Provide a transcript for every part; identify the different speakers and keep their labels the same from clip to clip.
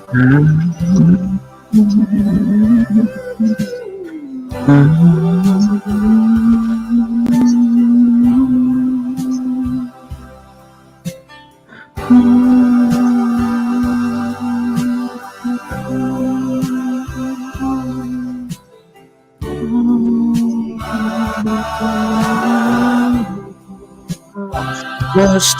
Speaker 1: Just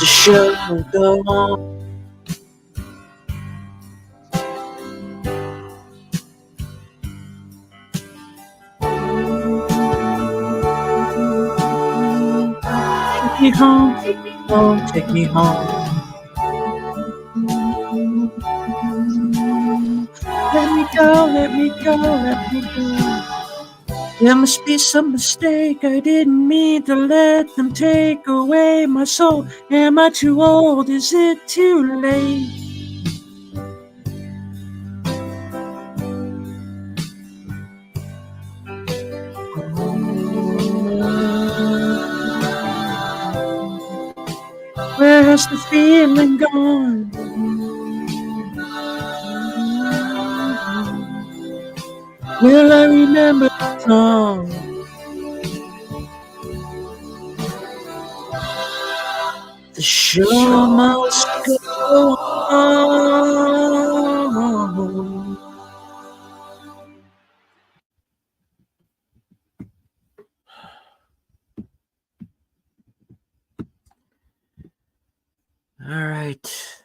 Speaker 1: a show go on. Take me home, take me home. Let me go, let me go, let me go. There must be some mistake. I didn't mean to let them take away my soul. Am I too old? Is it too late? Where has the feeling gone? Will I remember the song? The show must go on. All right.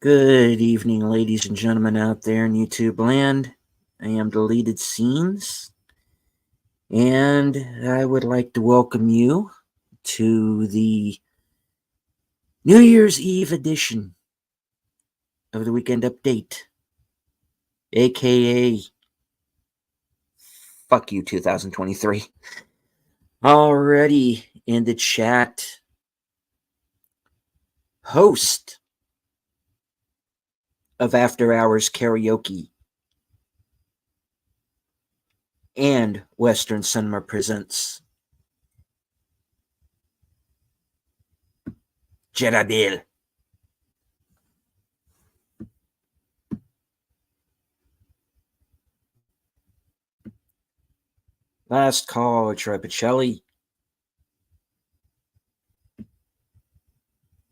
Speaker 1: Good evening, ladies and gentlemen out there in YouTube land. I am Deleted Scenes, and I would like to welcome you to the New Year's Eve edition of the Weekend Update, aka Fuck You 2023. Already in the chat, host of After Hours Karaoke and Western Cinema Presents, Jerabil. Last call, Trepicelli.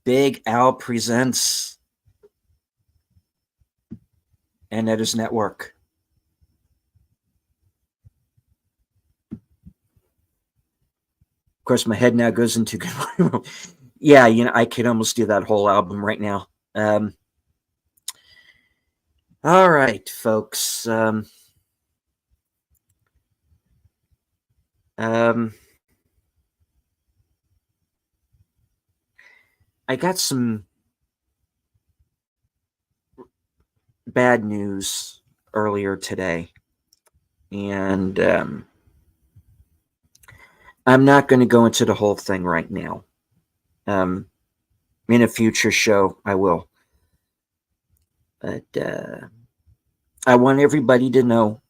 Speaker 1: Big Al Presents, and Editors Network. Of course, my head now goes into yeah, I could almost do that whole album right now. All right, folks. I got some bad news earlier today, and I'm not going to go into the whole thing right now. In a future show, I will. But I want everybody to know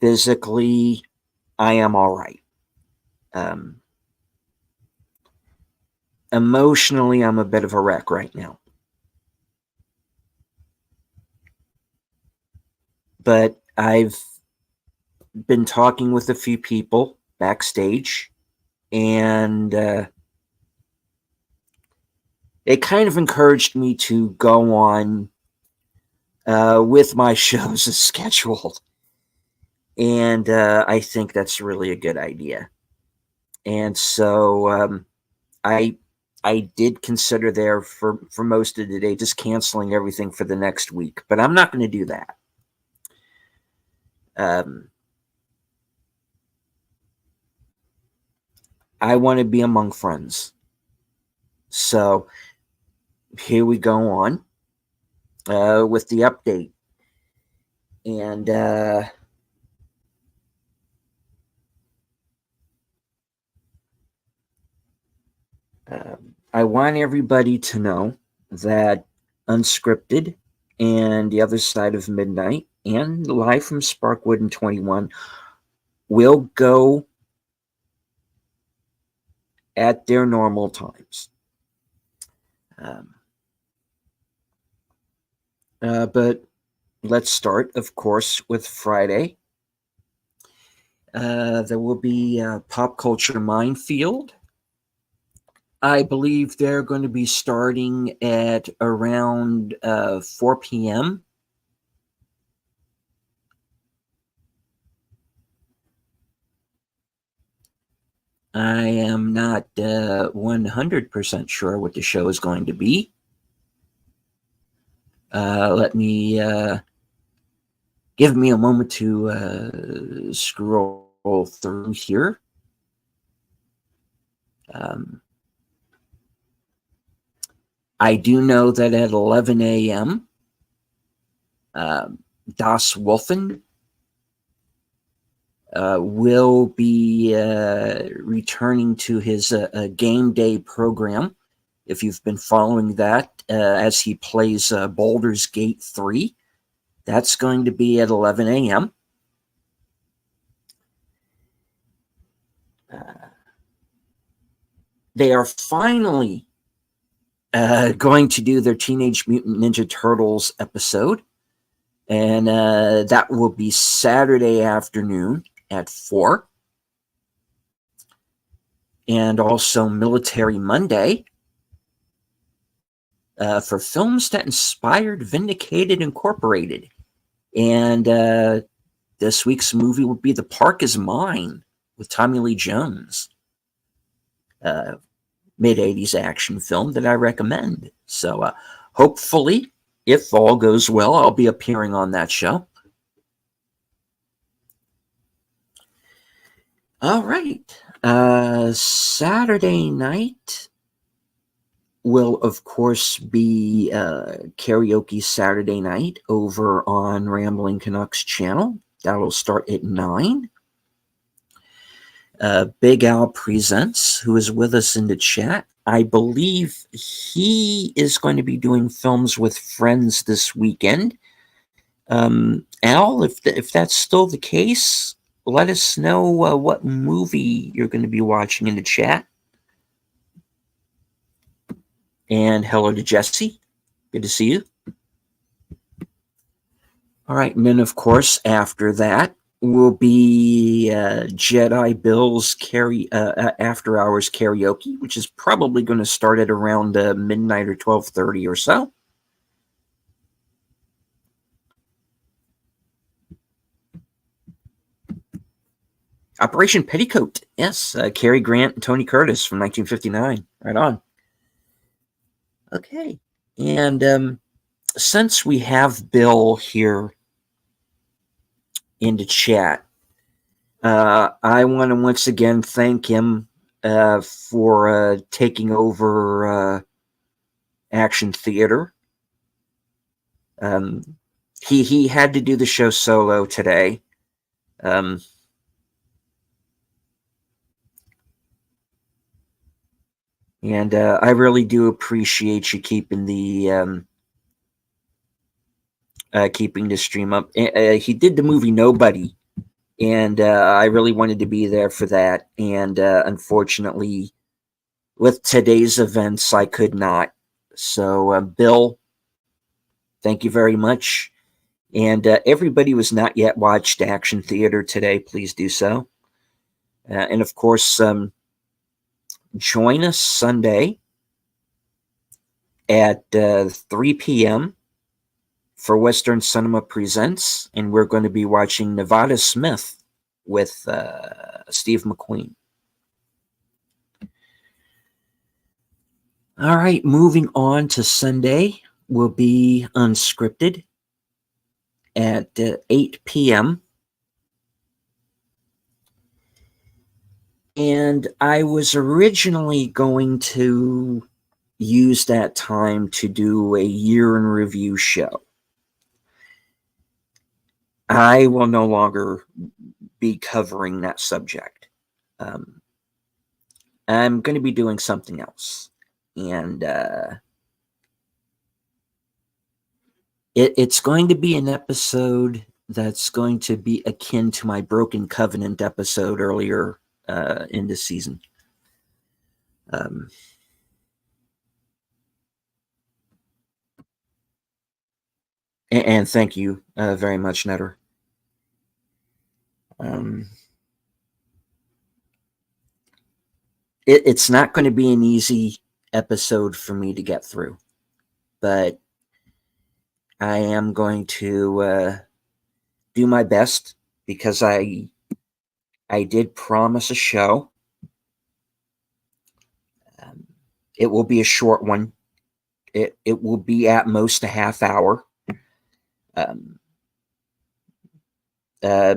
Speaker 1: physically, I am all right. Emotionally, I'm a bit of a wreck right now. But I've been talking with a few people backstage, and it kind of encouraged me to go on with my shows as scheduled. And I think that's really a good idea. And so I did consider there for most of the day just canceling everything for the next week, but I'm not going to do that. I want to be among friends. So here we go on with the update. And I want everybody to know that Unscripted and The Other Side of Midnight and Live from Sparkwood in 21 will go at their normal times. But let's start, of course, with Friday. There will be Pop Culture Minefield. I believe they're going to be starting at around 4 p.m. I am not 100% sure what the show is going to be. Let me give me a moment to scroll through here. Um, I do know that at 11 a.m., Das Wolfen will be returning to his game day program. If you've been following that, as he plays Baldur's Gate 3, that's going to be at 11 a.m. They are finally going to do their Teenage Mutant Ninja Turtles episode, and that will be Saturday afternoon at 4. And also Military Monday for films that inspired Vindicated Incorporated. And this week's movie will be The Park Is Mine with Tommy Lee Jones. Mid-80s action film that I recommend. So hopefully, if all goes well, I'll be appearing on that show. All right. Saturday night will, of course, be Karaoke Saturday night over on Rambling Canucks channel. That will start at 9. Big Al Presents, who is with us in the chat. I believe he is going to be doing films with friends this weekend. Al, if that's still the case, let us know what movie you're going to be watching in the chat. And hello to Jesse. Good to see you. All right, and then, of course, after that will be Jedi Bill's after hours karaoke, which is probably going to start at around midnight or 12:30 or so. Operation Petticoat, yes, Cary Grant and Tony Curtis from 1959. Right on. Okay, and since we have Bill here in the chat, I want to once again thank him for taking over Action Theater. He had to do the show solo today. And I really do appreciate you keeping the stream up. He did the movie Nobody, and I really wanted to be there for that. And unfortunately, with today's events, I could not. So, Bill, thank you very much. And everybody who has not yet watched Action Theater today, please do so. And of course, join us Sunday at 3 p.m. for Western Cinema Presents, and we're going to be watching Nevada Smith with Steve McQueen. All right, moving on to Sunday will be Unscripted at 8 p.m. And I was originally going to use that time to do a year in review show. I will no longer be covering that subject. I'm going to be doing something else. And it's going to be an episode that's going to be akin to my Broken Covenant episode earlier in the season. And thank you very much, Netter. Um, it's not going to be an easy episode for me to get through, but I am going to do my best because I did promise a show. Um, it will be a short one. It will be at most a half hour. Um, uh,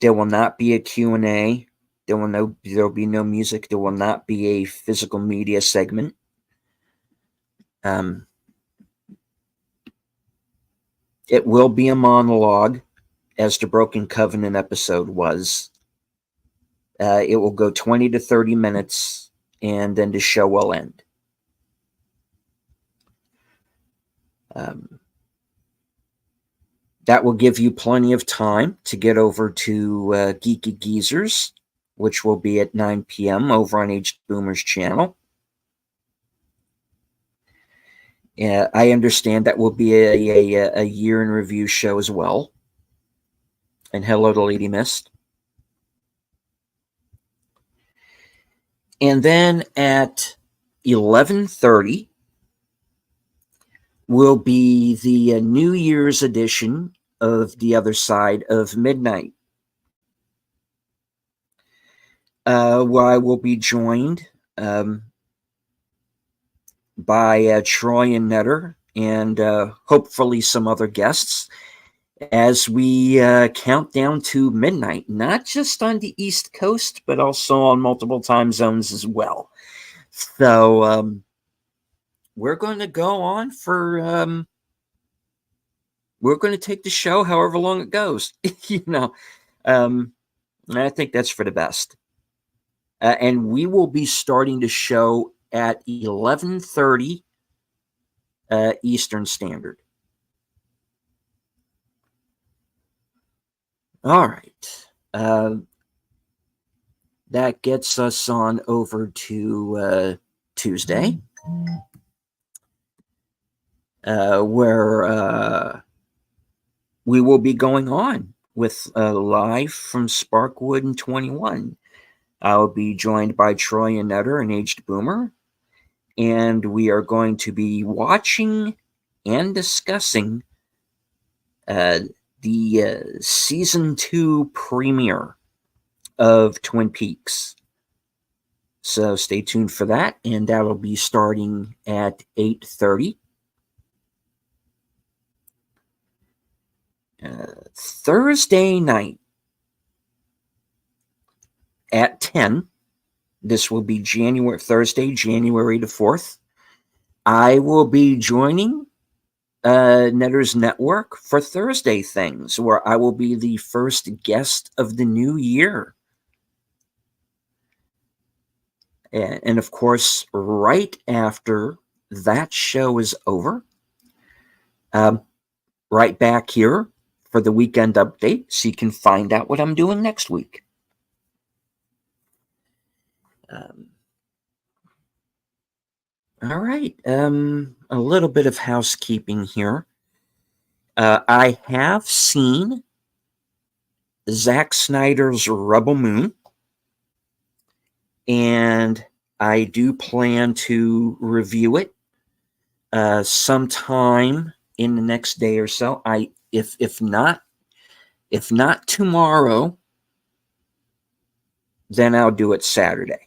Speaker 1: there will not be a Q&A. There will be no music. There will not be a physical media segment. Um, it will be a monologue, as the Broken Covenant episode was. It will go 20 to 30 minutes, and then the show will end. Um, that will give you plenty of time to get over to Geeky Geezers, which will be at 9 p.m. over on Aged Boomer's channel. I understand that will be a year in review show as well. And hello to Lady Mist. And then at 11:30 will be the New Year's edition of The Other Side of Midnight, where I will be joined by Troy and Netter and hopefully some other guests as we count down to midnight, not just on the East Coast, but also on multiple time zones as well. So we're going to go on for we're going to take the show however long it goes. I think that's for the best. And we will be starting the show at 11:30 Eastern Standard. All right. That gets us on over to Tuesday, where we will be going on with Live from Sparkwood and 21. I'll be joined by Troy and Netter and Aged Boomer, and we are going to be watching and discussing the season 2 premiere of Twin Peaks. So stay tuned for that, and that'll be starting at 8:30. Thursday night at 10. This will be Thursday, January the 4th. I will be joining Netter's Network for Thursday Things, where I will be the first guest of the new year. And of course, right after that show is over, right back here for the weekend update so you can find out what I'm doing next week. All right. A little bit of housekeeping here. I have seen Zack Snyder's Rebel Moon, and I do plan to review it sometime in the next day or so. If not tomorrow, then I'll do it Saturday.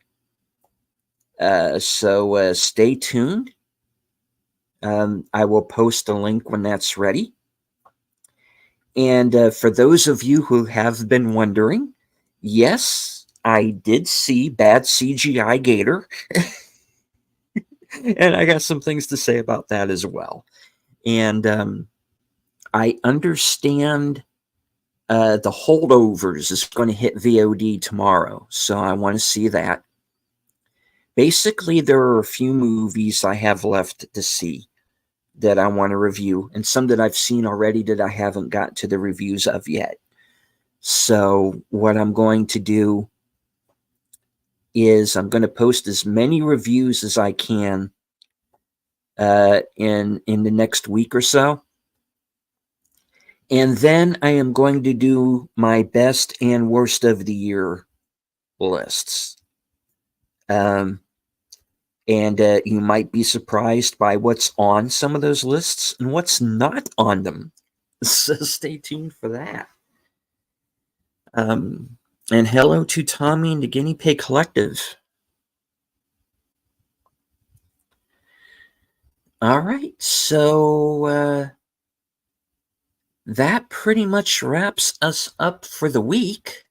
Speaker 1: So stay tuned. I will post a link when that's ready. And for those of you who have been wondering, yes, I did see bad CGI Gator. And I got some things to say about that as well. And I understand the Holdovers is going to hit VOD tomorrow, so I want to see that. Basically, there are a few movies I have left to see that I want to review, and some that I've seen already that I haven't got to the reviews of yet. So what I'm going to do is I'm going to post as many reviews as I can in the next week or so. And then I am going to do my best and worst of the year lists. And you might be surprised by what's on some of those lists and what's not on them. So stay tuned for that. And hello to Tommy and the Guinea Pig Collective. All right, so that pretty much wraps us up for the week.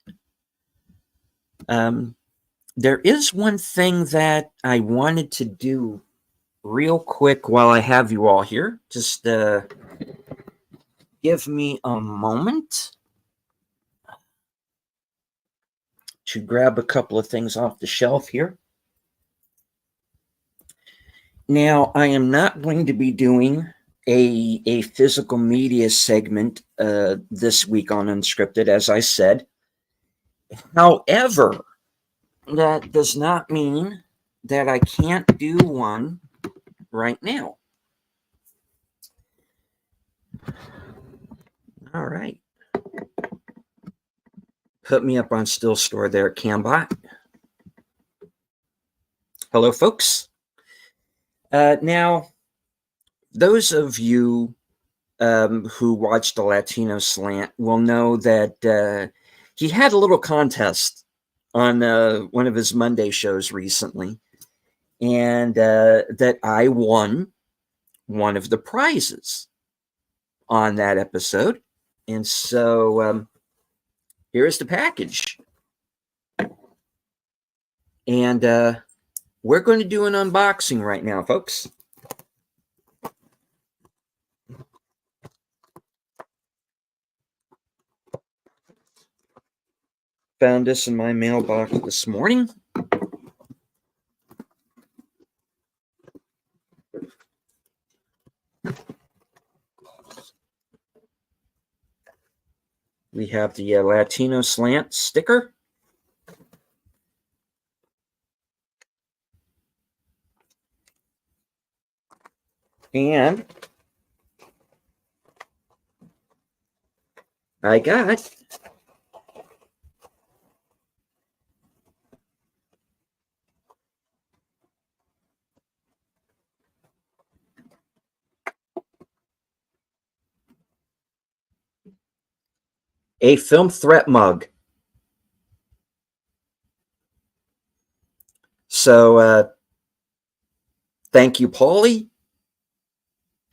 Speaker 1: There is one thing that I wanted to do real quick while I have you all here. Just give me a moment to grab a couple of things off the shelf here. Now, I am not going to be doing a physical media segment this week on Unscripted, as I said. However, that does not mean that I can't do one right now. All right. Put me up on Still Store there, Cambot. Hello, folks. Now, those of you who watched the Latino Slant will know that he had a little contest on one of his Monday shows recently, and that I won one of the prizes on that episode. And so here's the package. And we're going to do an unboxing right now, folks. Found this in my mailbox this morning. We have the Latino Slant sticker. And I got a Film Threat mug. So thank you, Paulie.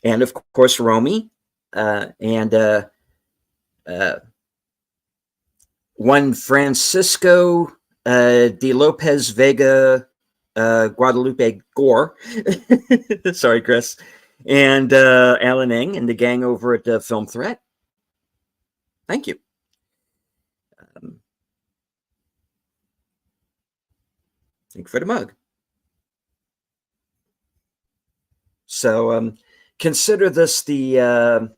Speaker 1: And of course, Romy. And one Francisco de Lopez Vega Guadalupe Gore. Sorry, Chris. And Alan Eng and the gang over at Film Threat. Thank you. Thank you for the mug. So consider this the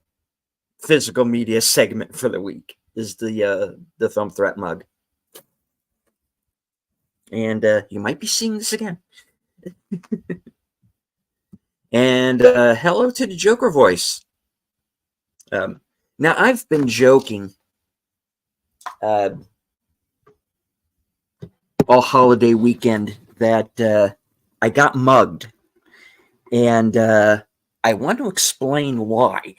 Speaker 1: physical media segment for the week, is the Film Threat mug. And you might be seeing this again. And hello to the Joker voice. Now, I've been joking all holiday weekend that I got mugged. And I want to explain why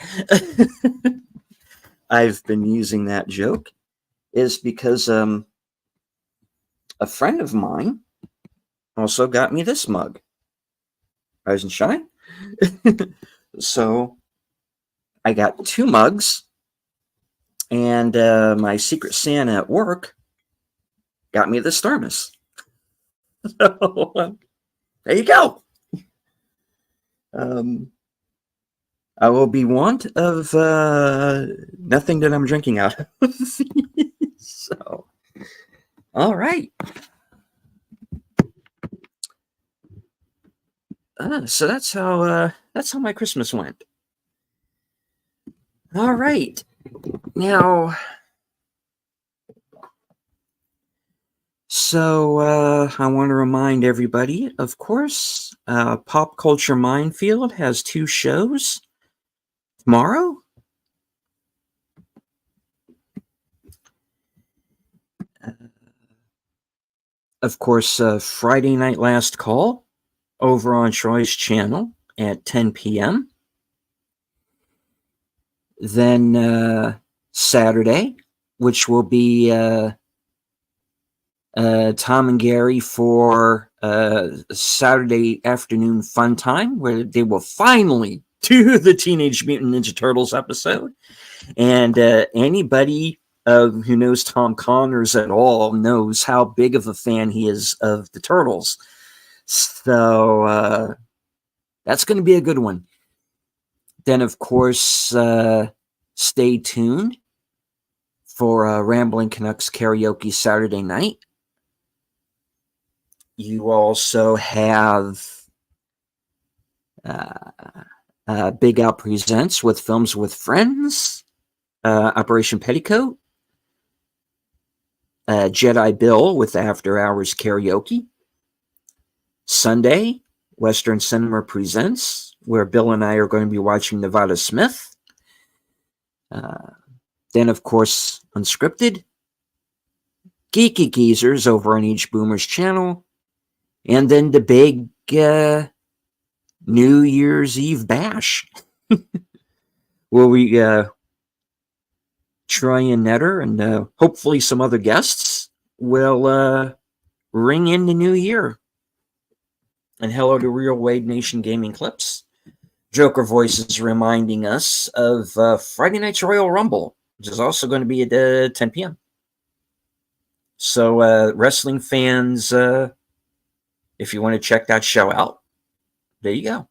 Speaker 1: I've been using that joke. Is because a friend of mine also got me this mug. Rise and shine. So I got two mugs, and my Secret Santa at work got me this thermos. So there you go. I will be want of nothing that I'm drinking out of. So, all right. So that's how my Christmas went. All right. Now, so I want to remind everybody, of course, Pop Culture Minefield has 2 shows tomorrow of course, Friday Night Last Call over on Troy's channel at 10 p.m. Then Saturday, which will be Tom and Gary for Saturday afternoon fun time, where they will finally do the Teenage Mutant Ninja Turtles episode. And anybody who knows Tom Connors at all knows how big of a fan he is of the Turtles. So that's going to be a good one. Then, of course, stay tuned for Rambling Canucks Karaoke Saturday night. You also have Big Al Presents with Films with Friends, Operation Petticoat, Jedi Bill with After Hours Karaoke. Sunday, Western Cinema Presents, where Bill and I are going to be watching Nevada Smith. Then, of course, Unscripted, Geeky Geezers over on each Boomer's channel, and then the big New Year's Eve bash, where we Troy and Netter and hopefully some other guests will ring in the new year. And hello to Real Wade Nation Gaming Clips. Joker Voices reminding us of Friday night's Royal Rumble, which is also going to be at 10 p.m. So, wrestling fans, if you want to check that show out, there you go.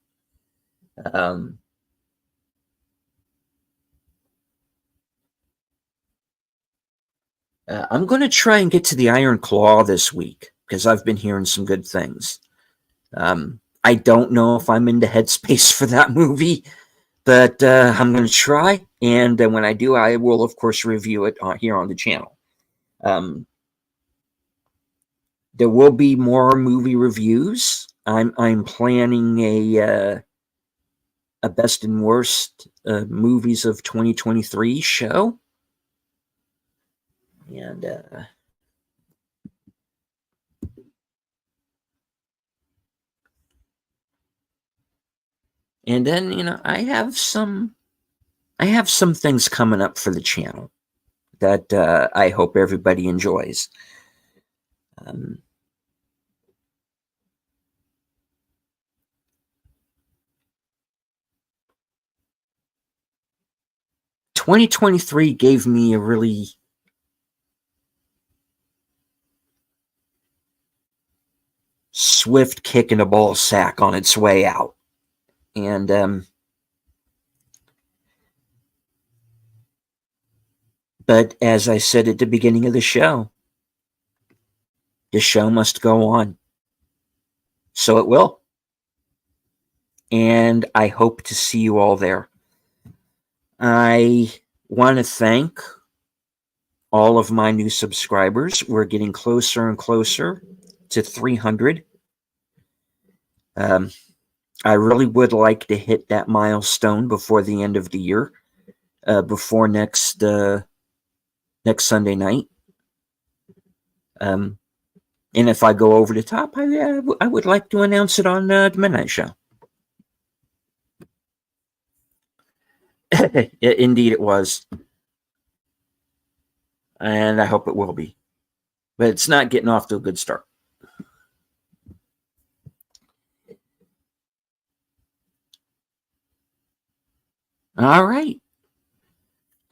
Speaker 1: I'm going to try and get to the Iron Claw this week because I've been hearing some good things. I don't know if I'm in the headspace for that movie, but I'm going to try. And when I do, I will, of course, review it here on the channel. There will be more movie reviews. I'm planning a best and worst movies of 2023 show. And then, I have some things coming up for the channel that I hope everybody enjoys. 2023 gave me a really swift kick in the ball sack on its way out. And but as I said at the beginning of the show must go on. So it will. And I hope to see you all there. I want to thank all of my new subscribers. We're getting closer and closer to 300. I really would like to hit that milestone before the end of the year, before next Sunday night. And if I go over the top, I would like to announce it on the Midnight Show. Indeed it was. And I hope it will be. But it's not getting off to a good start. All right.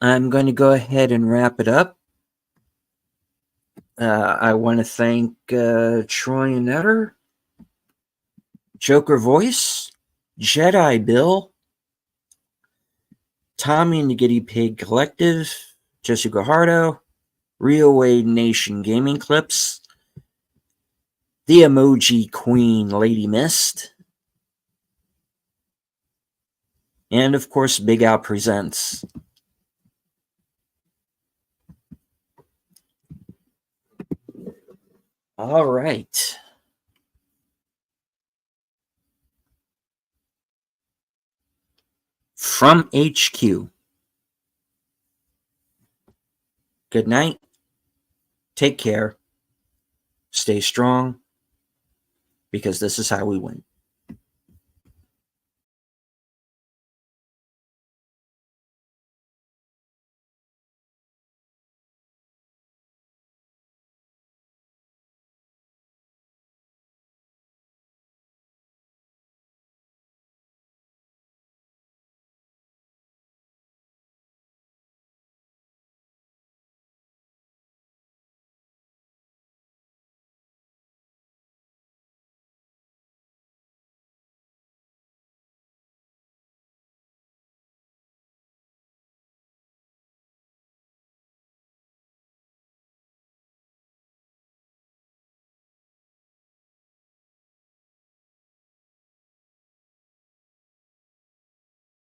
Speaker 1: I'm going to go ahead and wrap it up. I want to thank Troy and Netter, Joker Voice, Jedi Bill, Tommy and the Giddy Pig Collective, Jesse Guajardo, Real Wade Nation Gaming Clips, the Emoji Queen Lady Mist, and of course Big Al Presents. All right. From HQ. Good night. Take care. Stay strong, because this is how we win.